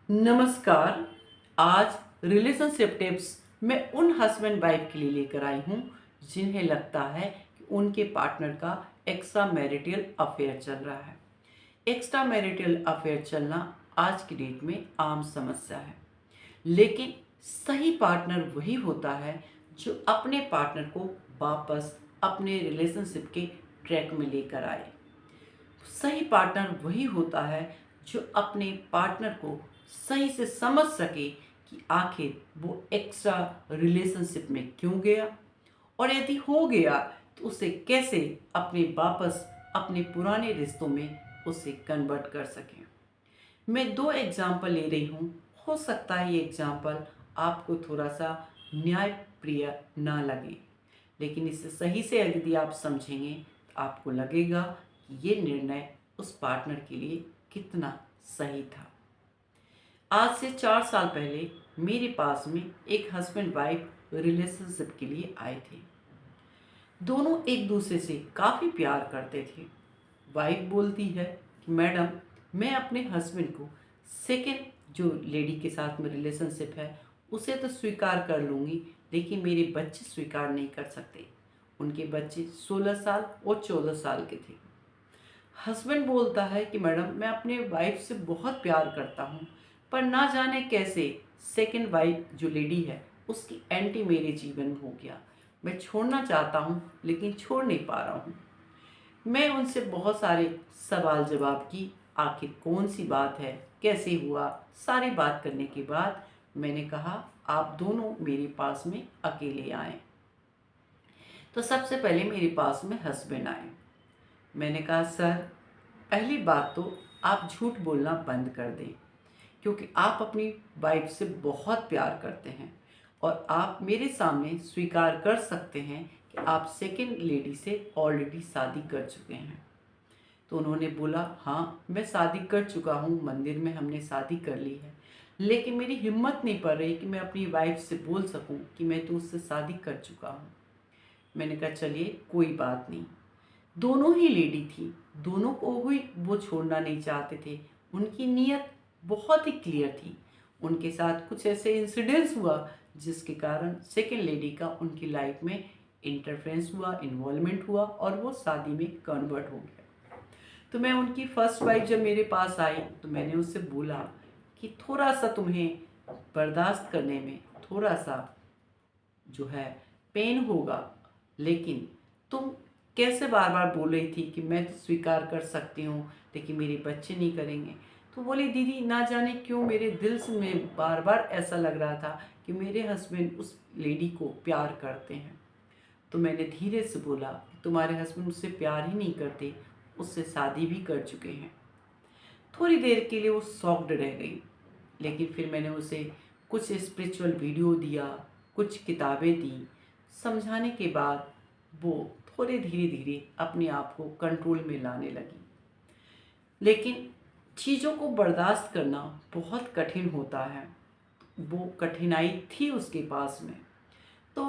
नमस्कार। आज relationship tips मैं उन हस्बैंड वाइफ के लिए लेकर आई हूँ जिन्हें लगता है कि उनके पार्टनर का एक्स्ट्रा मैरिटल अफेयर चल रहा है। एक्स्ट्रा मैरिटल अफेयर चलना आज की डेट में आम समस्या है, लेकिन सही पार्टनर वही होता है जो अपने पार्टनर को वापस अपने रिलेशनशिप के ट्रैक में लेकर आए। सही पार्टनर वही होता है जो अपने पार्टनर को सही से समझ सके कि आखिर वो एक्स्ट्रा रिलेशनशिप में क्यों गया, और यदि हो गया तो उसे कैसे अपने वापस अपने पुराने रिश्तों में उसे कन्वर्ट कर सकें। मैं दो एग्जाम्पल ले रही हूँ। हो सकता है ये एग्जाम्पल आपको थोड़ा सा न्याय प्रिय ना लगे, लेकिन इसे सही से यदि आप समझेंगे तो आपको लगेगा कि ये निर्णय उस पार्टनर के लिए कितना सही था। आज से 4 साल पहले मेरे पास में एक हस्बैंड वाइफ रिलेशनशिप के लिए आए थे। दोनों एक दूसरे से काफ़ी प्यार करते थे। वाइफ बोलती है कि मैडम, मैं अपने हस्बैंड को सेकेंड जो लेडी के साथ में रिलेशनशिप है उसे तो स्वीकार कर लूँगी, लेकिन मेरे बच्चे स्वीकार नहीं कर सकते। उनके बच्चे 16 साल और 14 साल के थे। हस्बैंड बोलता है कि मैडम, मैं अपने वाइफ से बहुत प्यार करता हूँ, पर ना जाने कैसे सेकंड वाइफ जो लेडी है उसकी एंटी मेरे जीवन में हो गया। मैं छोड़ना चाहता हूँ लेकिन छोड़ नहीं पा रहा हूँ। मैं उनसे बहुत सारे सवाल जवाब की, आखिर कौन सी बात है, कैसे हुआ, सारी बात करने के बाद मैंने कहा आप दोनों मेरे पास में अकेले आए। तो सबसे पहले मेरे पास में हस्बैंड आए। मैंने कहा सर, पहली बात तो आप झूठ बोलना बंद कर दें, क्योंकि आप अपनी वाइफ से बहुत प्यार करते हैं और आप मेरे सामने स्वीकार कर सकते हैं कि आप सेकंड लेडी से ऑलरेडी शादी कर चुके हैं। तो उन्होंने बोला हाँ, मैं शादी कर चुका हूँ, मंदिर में हमने शादी कर ली है, लेकिन मेरी हिम्मत नहीं पड़ रही कि मैं अपनी वाइफ से बोल सकूँ कि मैं तो उससे शादी कर चुका हूँ। मैंने कहा चलिए कोई बात नहीं। दोनों ही लेडी थी, दोनों को ही वो छोड़ना नहीं चाहते थे। उनकी नीयत बहुत ही क्लियर थी। उनके साथ कुछ ऐसे इंसिडेंट्स हुआ जिसके कारण सेकेंड लेडी का उनकी लाइफ में इंटरफेरेंस हुआ, इन्वॉल्वमेंट हुआ और वो शादी में कन्वर्ट हो गया। तो मैं उनकी फर्स्ट वाइफ जब मेरे पास आई तो मैंने उससे बोला कि थोड़ा सा तुम्हें बर्दाश्त करने में थोड़ा सा जो है पेन होगा, लेकिन तुम कैसे बार बार बोल रही थी कि मैं तो स्वीकार कर सकती हूँ लेकिन मेरे बच्चे नहीं करेंगे। तो बोली दीदी, ना जाने क्यों मेरे दिल से में बार बार ऐसा लग रहा था कि मेरे हस्बैंड उस लेडी को प्यार करते हैं। तो मैंने धीरे से बोला तुम्हारे हस्बैंड उससे प्यार ही नहीं करते, उससे शादी भी कर चुके हैं। थोड़ी देर के लिए वो शॉक्ड रह गई, लेकिन फिर मैंने उसे कुछ स्पिरिचुअल वीडियो दिया, कुछ किताबें दी। समझाने के बाद वो थोड़े धीरे धीरे अपने आप को कंट्रोल में लाने लगी। लेकिन चीज़ों को बर्दाश्त करना बहुत कठिन होता है। वो कठिनाई थी उसके पास में। तो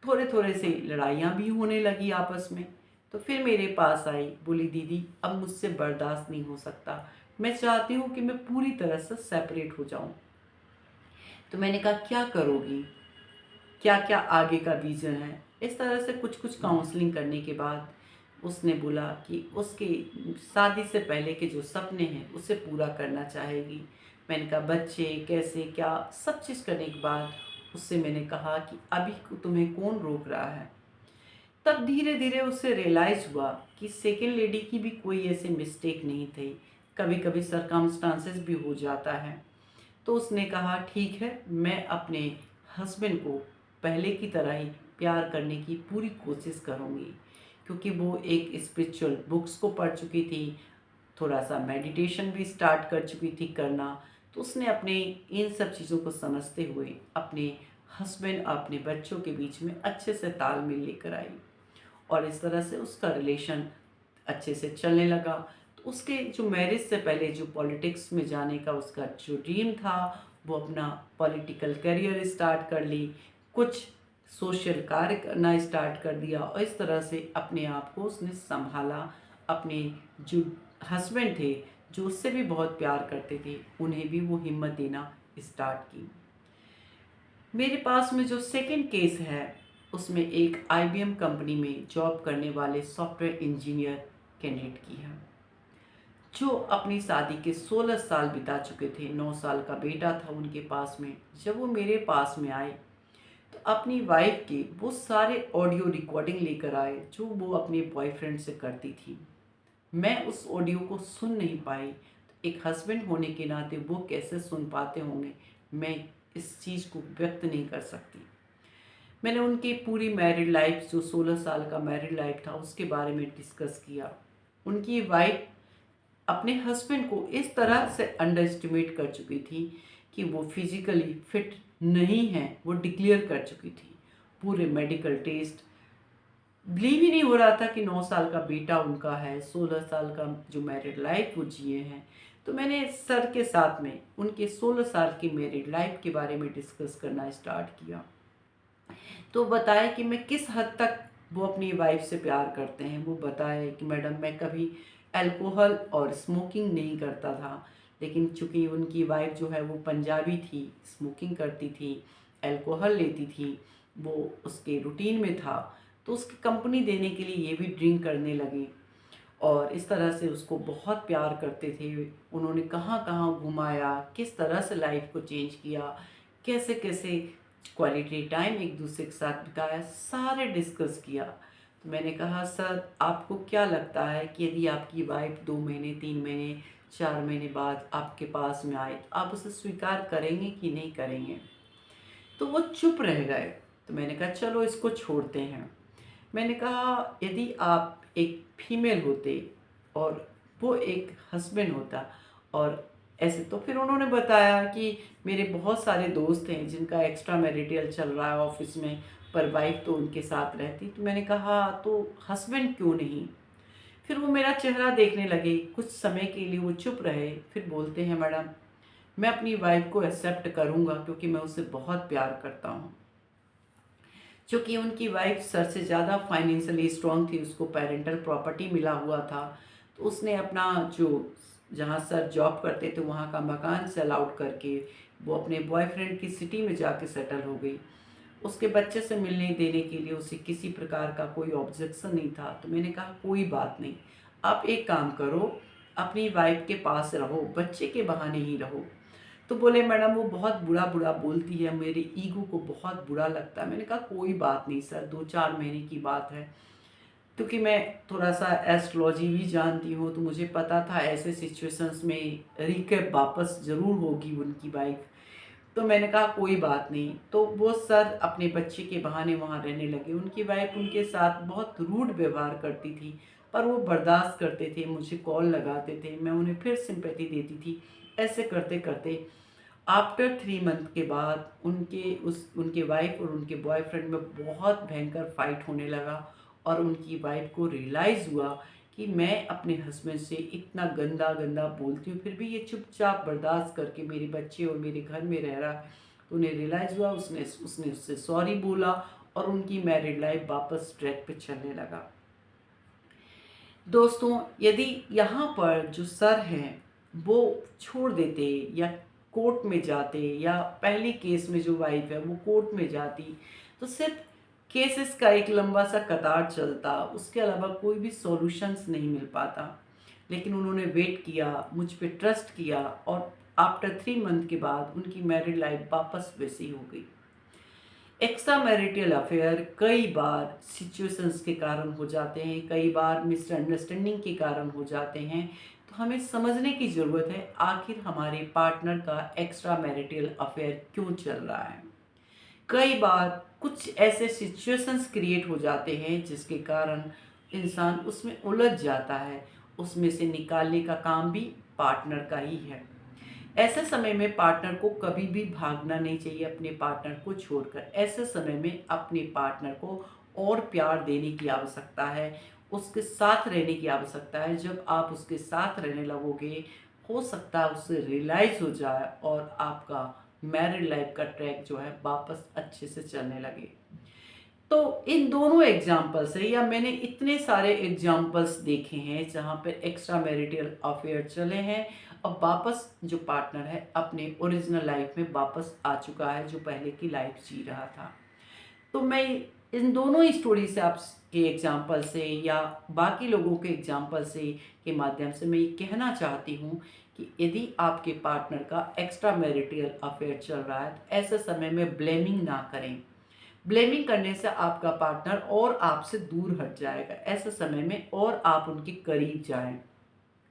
थोड़े थोड़े से लड़ाइयाँ भी होने लगी आपस में। तो फिर मेरे पास आई, बोली दीदी अब मुझसे बर्दाश्त नहीं हो सकता, मैं चाहती हूँ कि मैं पूरी तरह से सेपरेट हो जाऊँ। तो मैंने कहा क्या करोगी, क्या क्या आगे का विज़न है। इस तरह से कुछ कुछ काउंसलिंग करने के बाद उसने बोला कि उसके शादी से पहले के जो सपने हैं उसे पूरा करना चाहेगी। मैंने कहा बच्चे कैसे क्या, सब चीज़ करने के बाद उससे मैंने कहा कि अभी तुम्हें कौन रोक रहा है। तब धीरे धीरे उससे रियलाइज हुआ कि सेकेंड लेडी की भी कोई ऐसे मिस्टेक नहीं थी, कभी कभी सरकमस्टांसेस भी हो जाता है। तो उसने कहा ठीक है, मैं अपने हस्बैंड को पहले की तरह ही प्यार करने की पूरी कोशिश करूँगी, क्योंकि वो एक स्पिरिचुअल बुक्स को पढ़ चुकी थी, थोड़ा सा मेडिटेशन भी स्टार्ट कर चुकी थी करना। तो उसने अपने इन सब चीज़ों को समझते हुए अपने हस्बैंड अपने बच्चों के बीच में अच्छे से तालमेल लेकर आई और इस तरह से उसका रिलेशन अच्छे से चलने लगा। तो उसके जो मैरिज से पहले जो पॉलिटिक्स में जाने का उसका जो ड्रीम था, वो अपना पॉलिटिकल करियर स्टार्ट कर ली, कुछ सोशल कार्य करना स्टार्ट कर दिया और इस तरह से अपने आप को उसने संभाला। अपने जो हस्बैंड थे जो उससे भी बहुत प्यार करते थे, उन्हें भी वो हिम्मत देना स्टार्ट की। मेरे पास में जो सेकंड केस है, उसमें एक IBM कंपनी में जॉब करने वाले सॉफ्टवेयर इंजीनियर कैंडिडेट की है, जो अपनी शादी के 16 साल बिता चुके थे। 9 साल का बेटा था उनके पास में। जब वो मेरे पास में आए तो अपनी वाइफ के वो सारे ऑडियो रिकॉर्डिंग लेकर आए जो वो अपने बॉयफ्रेंड से करती थी। मैं उस ऑडियो को सुन नहीं पाई, तो एक हस्बैंड होने के नाते वो कैसे सुन पाते होंगे, मैं इस चीज़ को व्यक्त नहीं कर सकती। मैंने उनकी पूरी मैरिड लाइफ, जो 16 साल का मैरिड लाइफ था, उसके बारे में डिस्कस किया। उनकी वाइफ अपने हस्बैंड को इस तरह से अंडर एस्टिमेट कर चुकी थी कि वो फिजिकली फिट नहीं है, वो डिक्लेयर कर चुकी थी। पूरे मेडिकल टेस्ट, बिलीव ही नहीं हो रहा था कि 9 साल का बेटा उनका है, 16 साल का जो मैरिड लाइफ वो जिए हैं। तो मैंने सर के साथ में उनके 16 साल की मैरिड लाइफ के बारे में डिस्कस करना स्टार्ट किया। तो बताया कि मैं किस हद तक वो अपनी वाइफ से प्यार करते हैं। वो बताए कि मैडम, मैं कभी अल्कोहल और स्मोकिंग नहीं करता था, लेकिन चूंकि उनकी वाइफ जो है वो पंजाबी थी, स्मोकिंग करती थी, अल्कोहल लेती थी, वो उसके रूटीन में था, तो उसकी कंपनी देने के लिए ये भी ड्रिंक करने लगी और इस तरह से उसको बहुत प्यार करते थे। उन्होंने कहाँ कहाँ घुमाया, किस तरह से लाइफ को चेंज किया, कैसे कैसे क्वालिटी टाइम एक दूसरे के साथ बिताया, सारे डिस्कस किया। तो मैंने कहा, सर आपको क्या लगता है कि यदि आपकी वाइफ 2 महीने, 3 महीने, 4 महीने बाद आपके पास में आए, तो आप उसे स्वीकार करेंगे कि नहीं करेंगे? तो वो चुप रह गए। तो मैंने कहा चलो इसको छोड़ते हैं। मैंने कहा यदि आप एक फीमेल होते और वो एक हस्बैंड होता, और ऐसे, तो फिर उन्होंने बताया कि मेरे बहुत सारे दोस्त हैं जिनका एक्स्ट्रा मैरिटल चल रहा है ऑफिस में, पर वाइफ तो उनके साथ रहती। तो मैंने कहा तो हस्बैंड क्यों नहीं? फिर वो मेरा चेहरा देखने लगे, कुछ समय के लिए वो चुप रहे, फिर बोलते हैं, मैडम मैं अपनी वाइफ को एक्सेप्ट करूँगा क्योंकि मैं उससे बहुत प्यार करता हूँ। चूँकि उनकी वाइफ सर से ज़्यादा फाइनेंशियली स्ट्रांग थी, उसको पेरेंटल प्रॉपर्टी मिला हुआ था, तो उसने अपना जो, जहाँ सर जॉब करते थे वहाँ का मकान सेल आउट करके वो अपने बॉयफ्रेंड की सिटी में जाके सेटल हो गई। उसके बच्चे से मिलने देने के लिए उसे किसी प्रकार का कोई ऑब्जेक्शन नहीं था। तो मैंने कहा कोई बात नहीं, आप एक काम करो, अपनी वाइफ के पास रहो, बच्चे के बहाने ही रहो। तो बोले, मैडम वो बहुत बुरा बुरा बोलती है, मेरे ईगो को बहुत बुरा लगता है। मैंने कहा कोई बात नहीं सर, 2-4 महीने की बात है। क्योंकि मैं थोड़ा सा एस्ट्रोलॉजी भी जानती हूँ, तो मुझे पता था ऐसे सिचुएशंस में रिकैप वापस ज़रूर होगी उनकी वाइफ। तो मैंने कहा कोई बात नहीं। तो वो सर अपने बच्चे के बहाने वहाँ रहने लगे। उनकी वाइफ उनके साथ बहुत रूड व्यवहार करती थी, पर वो बर्दाश्त करते थे, मुझे कॉल लगाते थे, मैं उन्हें फिर सिंपैथी देती थी। ऐसे करते करते आफ्टर 3 मंथ के बाद उनके वाइफ और उनके बॉयफ्रेंड में बहुत भयंकर फाइट होने लगा, और उनकी वाइफ को रियलाइज़ हुआ कि मैं अपने हस्बैंड से इतना गंदा गंदा बोलती हूँ, फिर भी ये चुपचाप बर्दाश्त करके मेरे बच्चे और मेरे घर में रह रहा है। तो उन्हें रियलाइज़ हुआ, उसने उसने उससे सॉरी बोला, और उनकी मैरिड लाइफ वापस ट्रैक पे चलने लगा। दोस्तों, यदि यहाँ पर जो सर हैं वो छोड़ देते या कोर्ट में जाते, या पहले केस में जो वाइफ है वो कोर्ट में जाती, तो सिर्फ केसेस का एक लंबा सा कतार चलता, उसके अलावा कोई भी सॉल्यूशंस नहीं मिल पाता। लेकिन उन्होंने वेट किया, मुझ पे ट्रस्ट किया, और आफ्टर 3 मंथ के बाद उनकी मैरिड लाइफ वापस वैसी हो गई। एक्स्ट्रा मैरिटल अफेयर कई बार सिचुएशंस के कारण हो जाते हैं, कई बार मिसअंडरस्टैंडिंग के कारण हो जाते हैं। तो हमें समझने की ज़रूरत है आखिर हमारे पार्टनर का एक्स्ट्रा मैरिटल अफेयर क्यों चल रहा है। कई बार कुछ ऐसे सिचुएशंस क्रिएट हो जाते हैं जिसके कारण इंसान उसमें उलझ जाता है, उसमें से निकालने का काम भी पार्टनर का ही है। ऐसे समय में पार्टनर को कभी भी भागना नहीं चाहिए अपने पार्टनर को छोड़कर। ऐसे समय में अपने पार्टनर को और प्यार देने की आवश्यकता है, उसके साथ रहने की आवश्यकता है। जब आप उसके साथ रहने लगोगे, हो सकता है उससे रियलाइज़ हो जाए और आपका मैरिड लाइफ का ट्रैक जो है वापस अच्छे से चलने लगे। तो इन दोनों एग्जाम्पल से, या मैंने इतने सारे एग्जाम्पल्स देखे हैं जहाँ पे एक्स्ट्रा मैरिटल अफेयर चले हैं, अब वापस जो पार्टनर है अपने ओरिजिनल लाइफ में वापस आ चुका है, जो पहले की लाइफ जी रहा था। तो मैं इन दोनों ही स्टोरी से, आपके एग्जाम्पल से या बाकी लोगों के एग्जाम्पल से के माध्यम से मैं ये कहना चाहती हूँ कि यदि आपके पार्टनर का एक्स्ट्रा मैरिटल अफेयर चल रहा है तो ऐसे समय में ब्लेमिंग ना करें। ब्लेमिंग करने से आपका पार्टनर और आपसे दूर हट जाएगा। ऐसे समय में और आप उनके करीब जाएं।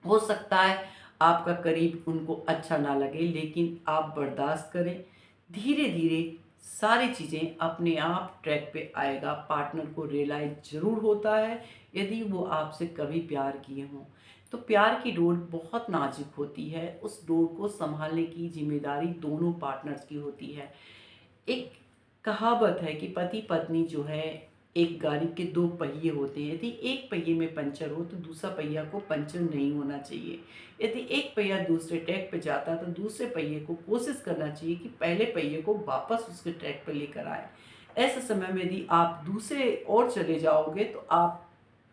हो सकता है आपका करीब उनको अच्छा ना लगे, लेकिन आप बर्दाश्त करें। धीरे धीरे सारी चीज़ें अपने आप ट्रैक पे आएगा। पार्टनर को रियलाइज ज़रूर होता है यदि वो आपसे कभी प्यार किए हों। तो प्यार की डोर बहुत नाजुक होती है, उस डोर को संभालने की जिम्मेदारी दोनों पार्टनर्स की होती है। एक कहावत है कि पति पत्नी जो है एक गाड़ी के दो पहिए होते हैं। यदि एक पहिए में पंचर हो तो दूसरा पहिया को पंचर नहीं होना चाहिए। यदि एक पहिया दूसरे ट्रैक पे जाता है तो दूसरे पहिए को कोशिश करना चाहिए कि पहले पहिए को वापस उसके ट्रैक पे लेकर आए। ऐसे समय में यदि आप दूसरे ओर चले जाओगे तो आप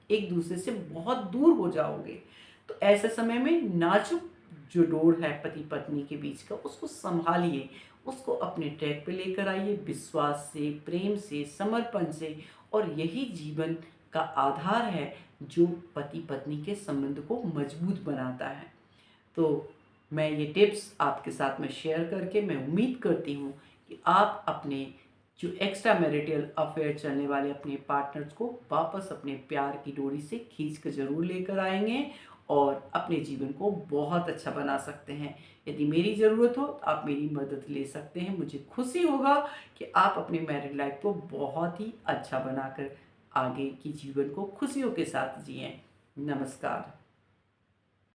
एक दूसरे से बहुत दूर हो जाओगे। तो ऐसे समय में नाजुक जो डोर है पति पत्नी के बीच का, उसको संभालिए, उसको अपने ट्रैक पे लेकर आइए, विश्वास से, प्रेम से, समर्पण से। और यही जीवन का आधार है जो पति पत्नी के संबंध को मजबूत बनाता है। तो मैं ये टिप्स आपके साथ में शेयर करके मैं उम्मीद करती हूँ कि आप अपने जो एक्स्ट्रा मैरिटल अफेयर चलने वाले अपने पार्टनर्स को वापस अपने प्यार की डोरी से खींच कर ज़रूर लेकर आएंगे और अपने जीवन को बहुत अच्छा बना सकते हैं। यदि मेरी ज़रूरत हो तो आप मेरी मदद ले सकते हैं। मुझे खुशी होगा कि आप अपनी मैरिड लाइफ को बहुत ही अच्छा बनाकर आगे की जीवन को खुशियों के साथ जिएं। नमस्कार।